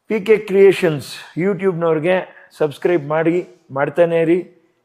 PK creations ಯೂಟ್ಯೂಬ್ನವ್ರಿಗೆ subscribe ಮಾಡ್ತಾನೆ ಇರಿ.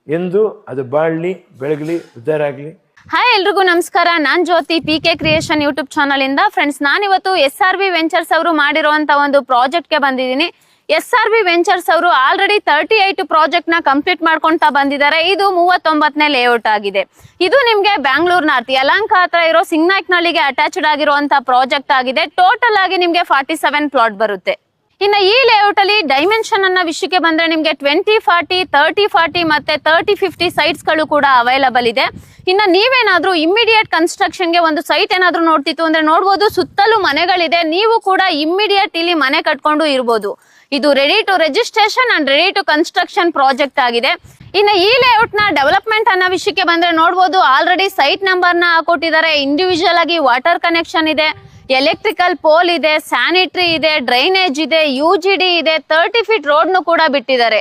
ಎಂದು ಅದು ಬಾಳಲಿ, ಬೆಳಗಲಿ, ಉದ್ಧಾರ ಆಗಲಿ. ಹಾಯ್ ಎಲ್ರಿಗೂ ನಮಸ್ಕಾರ. ನಾನ್ ಜ್ಯೋತಿ, PK ಕ್ರಿಯೇಷನ್ ಯೂಟ್ಯೂಬ್ ಚಾನಲ್ ಇಂದ. ಫ್ರೆಂಡ್ಸ್, ನಾನಿವತ್ತು SRB ವೆಂಚರ್ಸ್ ಅವರು ಮಾಡಿರುವಂತ ಒಂದು ಪ್ರಾಜೆಕ್ಟ್ ಗೆ ಬಂದಿದ್ದೀನಿ. SRB ವೆಂಚರ್ಸ್ ಅವರು ಆಲ್ರೆಡಿ 38 ಪ್ರಾಜೆಕ್ಟ್ ನ ಕಂಪ್ಲೀಟ್ ಮಾಡ್ಕೊಂತಾ ಬಂದಿದ್ದಾರೆ. ಇದು 39ನೇ ಲೇಔಟ್ ಆಗಿದೆ. ಇದು ನಿಮ್ಗೆ ಬ್ಯಾಂಗ್ಳೂರ್ ನಾರ್ತ್ ಯಲಹಂಕ ಹತ್ರ ಇರೋ ಸಿಂಗ್ನಾಯ್ಕನಹಳ್ಳಿಗೆ ಅಟ್ಯಾಚ್ಡ್ ಆಗಿರುವಂತ ಪ್ರಾಜೆಕ್ಟ್ ಆಗಿದೆ. ಟೋಟಲ್ ಆಗಿ ನಿಮ್ಗೆ 47 ಪ್ಲಾಟ್ ಬರುತ್ತೆ. ಇನ್ನು ಈ ಲೇಔಟ್ ಅಲ್ಲಿ ಡೈಮೆನ್ಷನ್ ಅನ್ನ ವಿಷಯಕ್ಕೆ ಬಂದ್ರೆ ನಿಮ್ಗೆ 20-40, 30-40 ಮತ್ತೆ 30-50 ಸೈಟ್ಸ್ ಗಳು ಕೂಡ ಅವೈಲಬಲ್ ಇದೆ. ಇನ್ನು ನೀವೇನಾದ್ರೂ ಇಮ್ಮಿಡಿಯೇಟ್ ಕನ್ಸ್ಟ್ರಕ್ಷನ್ ಗೆ ಒಂದು ಸೈಟ್ ಏನಾದ್ರೂ ನೋಡ್ತಿತ್ತು ಅಂದ್ರೆ ನೋಡ್ಬೋದು. ಸುತ್ತಲೂ ಮನೆಗಳಿದೆ. ನೀವು ಕೂಡ ಇಮ್ಮಿಡಿಯೇಟ್ ಇಲ್ಲಿ ಮನೆ ಕಟ್ಕೊಂಡು ಇರ್ಬೋದು. ಇದು ready to registration and ready to construction project ಆಗಿದೆ. ಇನ್ನು ಈ ಲೇಔಟ್ ನ ಡೆವಲಪ್ಮೆಂಟ್ ಅನ್ನೋ ವಿಷಯಕ್ಕೆ ಬಂದ್ರೆ ನೋಡ್ಬೋದು. ಆಲ್ರೆಡಿ ಸೈಟ್ ನಂಬರ್ ನ ಹಾಕೊಟ್ಟಿದ್ದಾರೆ. ಇಂಡಿವಿಜುವಲ್ ಆಗಿ ವಾಟರ್ ಕನೆಕ್ಷನ್ ಇದೆ, ಎಲೆಕ್ಟ್ರಿಕಲ್ ಪೋಲ್ ಇದೆ, ಸ್ಯಾನಿಟರಿ ಇದೆ, ಡ್ರೈನೇಜ್ ಇದೆ, UGD ಇದೆ, 30 ಫೀಟ್ ರೋಡ್ ನು ಕೂಡ ಬಿಟ್ಟಿದ್ದಾರೆ.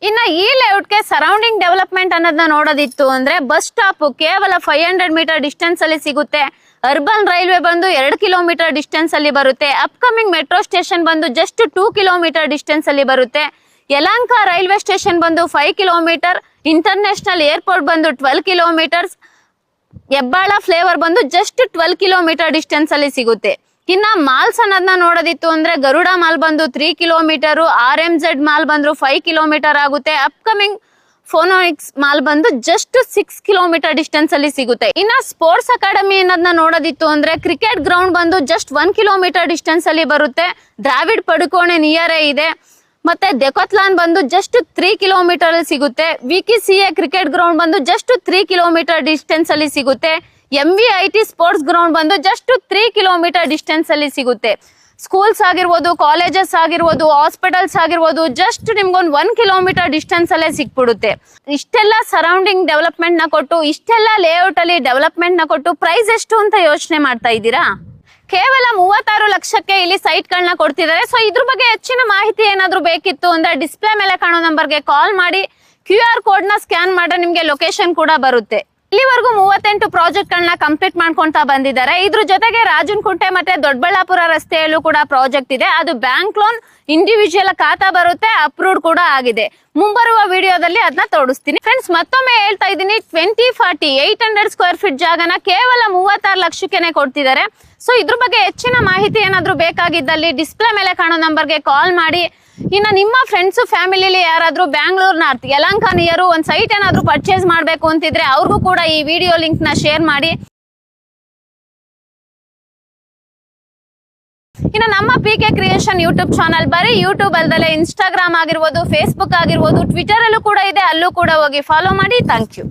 ಇನ್ನ ಈ ಲೇಔಟ್ಗೆ ಸರೌಂಡಿಂಗ್ ಡೆವಲಪ್ಮೆಂಟ್ ಅನ್ನೋದನ್ನ ನೋಡೋದಿತ್ತು ಅಂದ್ರೆ ಬಸ್ ಸ್ಟಾಪ್ ಕೇವಲ 500 ಮೀಟರ್ ಡಿಸ್ಟೆನ್ಸ್ ಅಲ್ಲಿ ಸಿಗುತ್ತೆ. ಅರ್ಬನ್ ರೈಲ್ವೆ ಬಂದು 2 ಕಿಲೋಮೀಟರ್ ಡಿಸ್ಟೆನ್ಸ್ ಅಲ್ಲಿ ಬರುತ್ತೆ. ಅಪ್ಕಮಿಂಗ್ ಮೆಟ್ರೋ ಸ್ಟೇಷನ್ ಬಂದು ಜಸ್ಟ್ 2 ಕಿಲೋಮೀಟರ್ ಡಿಸ್ಟೆನ್ಸ್ ಅಲ್ಲಿ ಬರುತ್ತೆ. ಯಲಹಂಕ ರೈಲ್ವೆ ಸ್ಟೇಷನ್ ಬಂದು 5 ಕಿಲೋಮೀಟರ್, ಇಂಟರ್ನ್ಯಾಷನಲ್ ಏರ್ಪೋರ್ಟ್ ಬಂದು 12 ಕಿಲೋಮೀಟರ್ಸ್, ಹೆಬ್ಬಾಳ ಫ್ಲೇವರ್ ಬಂದು ಜಸ್ಟ್ 12 ಕಿಲೋಮೀಟರ್ ಡಿಸ್ಟೆನ್ಸ್ ಅಲ್ಲಿ ಸಿಗುತ್ತೆ. ಇನ್ನ ಮಾಲ್ಸ್ ಅನ್ನೋದನ್ನ ನೋಡೋದಿತ್ತು ಅಂದ್ರೆ ಗರುಡ ಮಾಲ್ ಬಂದು 3 ಕಿಲೋಮೀಟರ್, RMZ ಮಾಲ್ ಬಂದ್ರು 5 ಕಿಲೋಮೀಟರ್ ಆಗುತ್ತೆ. ಅಪ್ಕಮಿಂಗ್ ಫೋನೋನಿಕ್ಸ್ ಮಾಲ್ ಬಂದು ಜಸ್ಟ್ 6 ಕಿಲೋಮೀಟರ್ ಡಿಸ್ಟೆನ್ಸ್ ಅಲ್ಲಿ ಸಿಗುತ್ತೆ. ಇನ್ನ ಸ್ಪೋರ್ಟ್ಸ್ ಅಕಾಡೆಮಿ ಅನ್ನೋದನ್ನ ನೋಡೋದಿತ್ತು ಅಂದ್ರೆ ಕ್ರಿಕೆಟ್ ಗ್ರೌಂಡ್ ಬಂದು ಜಸ್ಟ್ 1 ಕಿಲೋಮೀಟರ್ ಡಿಸ್ಟೆನ್ಸ್ ಅಲ್ಲಿ ಬರುತ್ತೆ. ದ್ರಾವಿಡ್ ಪಡುಕೋಣೆ ನಿಯರೇ ಇದೆ. ಮತ್ತೆ ದೆಕೊತ್ಲಾನ್ ಬಂದು ಜಸ್ಟ್ 3 ಕಿಲೋಮೀಟರ್ ಅಲ್ಲಿ ಸಿಗುತ್ತೆ. VKCA ಕ್ರಿಕೆಟ್ ಗ್ರೌಂಡ್ ಬಂದು ಜಸ್ಟ್ 3 ಕಿಲೋಮೀಟರ್ ಡಿಸ್ಟೆನ್ಸ್ ಅಲ್ಲಿ ಸಿಗುತ್ತೆ. MVIT ಸ್ಪೋರ್ಟ್ಸ್ ಗ್ರೌಂಡ್ ಬಂದು ಜಸ್ಟ್ 3 ಕಿಲೋಮೀಟರ್ ಡಿಸ್ಟೆನ್ಸ್ ಅಲ್ಲಿ ಸಿಗುತ್ತೆ. ಸ್ಕೂಲ್ಸ್ ಆಗಿರ್ಬೋದು, ಕಾಲೇಜಸ್ ಆಗಿರ್ಬೋದು, ಹಾಸ್ಪಿಟಲ್ಸ್ ಆಗಿರ್ಬೋದು, ಜಸ್ಟ್ ನಿಮ್ಗೊಂದು 1 ಕಿಲೋಮೀಟರ್ ಡಿಸ್ಟೆನ್ಸ್ ಅಲ್ಲೇ ಸಿಕ್ಬಿಡುತ್ತೆ. ಇಷ್ಟೆಲ್ಲ ಸರೌಂಡಿಂಗ್ ಡೆವಲಪ್ಮೆಂಟ್ ನ ಕೊಟ್ಟು, ಇಷ್ಟೆಲ್ಲ ಲೇಔಟ್ ಅಲ್ಲಿ ಡೆವಲಪ್ಮೆಂಟ್ ನ ಕೊಟ್ಟು ಪ್ರೈಸ್ ಎಷ್ಟು ಅಂತ ಯೋಚನೆ ಮಾಡ್ತಾ ಇದ್ದೀರಾ? ಕೇವಲ 36 ಲಕ್ಷಕ್ಕೆ ಇಲ್ಲಿ ಸೈಟ್ ಗಳನ್ನ ಕೊಡ್ತಿದ್ದಾರೆ. ಸೊ ಇದ್ರ ಬಗ್ಗೆ ಹೆಚ್ಚಿನ ಮಾಹಿತಿ ಏನಾದ್ರು ಬೇಕಿತ್ತು ಅಂದ್ರೆ ಡಿಸ್ಪ್ಲೇ ಮೇಲೆ ಕಾಣೋ ನಂಬರ್ಗೆ ಕಾಲ್ ಮಾಡಿ QR ಕೋಡ್ ನ ಸ್ಕ್ಯಾನ್ ಮಾಡ್ರೆ ನಿಮ್ಗೆ ಲೊಕೇಶನ್ ಕೂಡ ಬರುತ್ತೆ. ಇಲ್ಲಿವರೆಗೂ 38 ಪ್ರಾಜೆಕ್ಟ್ ಗಳನ್ನ ಕಂಪ್ಲೀಟ್ ಮಾಡ್ಕೊಂತಾ ಬಂದಿದ್ದಾರೆ. ಇದ್ರ ಜೊತೆಗೆ ರಾಜನಕುಂಟೆ ಮತ್ತೆ ದೊಡ್ಡಬಳ್ಳಾಪುರ ರಸ್ತೆಯಲ್ಲೂ ಕೂಡ ಪ್ರಾಜೆಕ್ಟ್ ಇದೆ. ಅದು ಬ್ಯಾಂಕ್ ಲೋನ್ ಇಂಡಿವಿಜುವಲ್ ಖಾತಾ ಬರುತ್ತೆ, ಅಪ್ರೂವ್ಡ್ ಕೂಡ ಆಗಿದೆ. ಮುಂಬರುವ ವಿಡಿಯೋದಲ್ಲಿ ಅದನ್ನ ತೋರಿಸ್ತೀನಿ. ಫ್ರೆಂಡ್ಸ್, ಮತ್ತೊಮ್ಮೆ ಹೇಳ್ತಾ ಇದ್ದೀನಿ, 20-40 800 ಸ್ಕ್ವೇರ್ ಫೀಟ್ ಜಾಗನ ಕೇವಲ 36 ಲಕ್ಷಕ್ಕೆ ಕೊಡ್ತಿದ್ದಾರೆ. ಸೊ ಇದ್ರ ಬಗ್ಗೆ ಹೆಚ್ಚಿನ ಮಾಹಿತಿ ಏನಾದ್ರು ಬೇಕಾಗಿದ್ದಲ್ಲಿ ಡಿಸ್ಪ್ಲೇ ಮೇಲೆ ಕಾಣೋ ನಂಬರ್ಗೆ ಕಾಲ್ ಮಾಡಿ. ಇನ್ನು ನಿಮ್ಮ ಫ್ರೆಂಡ್ಸ್ ಫ್ಯಾಮಿಲಿಲಿ ಯಾರಾದ್ರೂ ಬ್ಯಾಂಗ್ಳೂರ್ ನಾರ್ತ್ ಯಲಹಂಕ ನಿಯರು ಒಂದ್ ಸೈಟ್ ಏನಾದ್ರು ಪರ್ಚೇಸ್ ಮಾಡ್ಬೇಕು ಅಂತಿದ್ರೆ ಅವ್ರಿಗೂ ಕೂಡ ಈ ವಿಡಿಯೋ ಲಿಂಕ್ ನ ಶೇರ್ ಮಾಡಿ. ಇನ್ನು ನಮ್ಮ PK ಕ್ರಿಯೇಷನ್ ಯೂಟ್ಯೂಬ್ ಚಾನಲ್ ಬರೀ ಯೂಟ್ಯೂಬ್ ಅಲ್ದಲೆ ಇನ್ಸ್ಟಾಗ್ರಾಮ್ ಆಗಿರ್ಬೋದು, ಫೇಸ್ಬುಕ್ ಆಗಿರ್ಬೋದು, ಟ್ವಿಟರ್ ಅಲ್ಲೂ ಕೂಡ ಇದೆ. ಅಲ್ಲೂ ಕೂಡ ಹೋಗಿ ಫಾಲೋ ಮಾಡಿ. Thank you.